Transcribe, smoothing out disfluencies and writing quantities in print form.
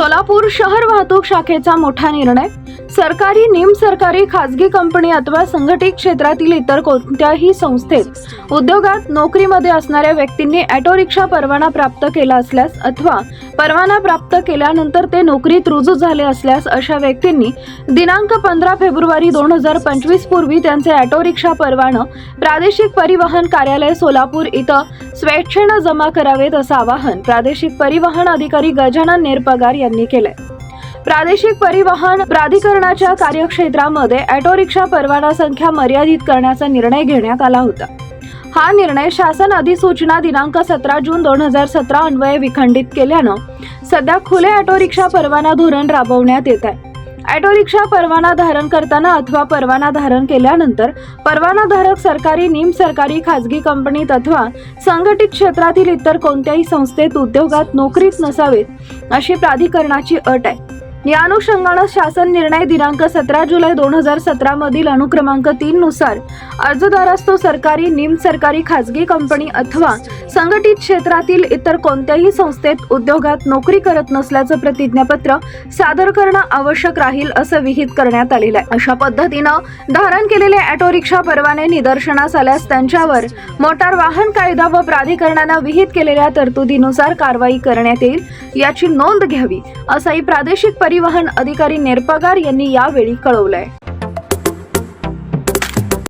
सोलापूर शहर वाहतूक शाखेचा मोठा निर्णय। सरकारी, निमसरकारी, खासगी कंपनी अथवा संघटित क्षेत्रातील इतर कोणत्याही संस्थेत उद्योगात नोकरीमध्ये असणाऱ्या व्यक्तींनी ऑटो रिक्षा परवाना प्राप्त केला असल्यास अथवा परवाना प्राप्त केल्यानंतर ते नोकरीत रुजू झाले असल्यास अशा व्यक्तींनी दिनांक 15 फेब्रुवारी 2025 पूर्वी त्यांचे ऑटो रिक्षा परवाना प्रादेशिक परिवहन कार्यालय सोलापूर इथं स्वेच्छेने जमा करावेत असं आवाहन प्रादेशिक परिवहन अधिकारी गजानन नेरपगार यांनी केलंय। प्रादेशिक परिवहन प्राधिकरणाच्या कार्यक्षेत्रामध्ये ऑटो रिक्षा परवाना संख्या मर्यादित करण्याचा निर्णय घेण्यात आला होता। हा निर्णय शासन अधिसूचना दिनांक 17 जून 2017 अन्वये विखंडित केल्यानं सध्या खुले ऑटो रिक्षा परवाना धोरण राबवण्यात येत आहे। ऑटो रिक्षा परवाना धारण करताना अथवा परवाना धारण केल्यानंतर परवानाधारक सरकारी, निमसरकारी, खासगी कंपनीत अथवा संघटित क्षेत्रातील इतर कोणत्याही संस्थेत उद्योगात नोकरीत नसावेत अशी प्राधिकरणाची अट आहे। या अनुषंगाने शासन निर्णय दिनांक 17 जुलै 2017 मधील अनुक्रमांक 3 नुसार अर्जदारास तो सरकारी, निमसरकारी, खासगी कंपनी अथवा संघटित क्षेत्रातील इतर कोणत्याही संस्थेत उद्योगात नोकरी करत नसल्याचं प्रतिज्ञापत्र सादर करणं आवश्यक राहील असं विहित करण्यात आलेलं आहे। अशा पद्धतीनं धारण केलेले ऑटो रिक्षा परवाने निदर्शनास आल्यास त्यांच्यावर मोटार वाहन कायदा व प्राधिकरणाने विहित केलेल्या तरतुदीनुसार कारवाई करण्यात येईल याची नोंद घ्यावी असंही प्रादेशिक परिवहन अधिकारी नेरपगार यांनी यावेळी कळवलंय।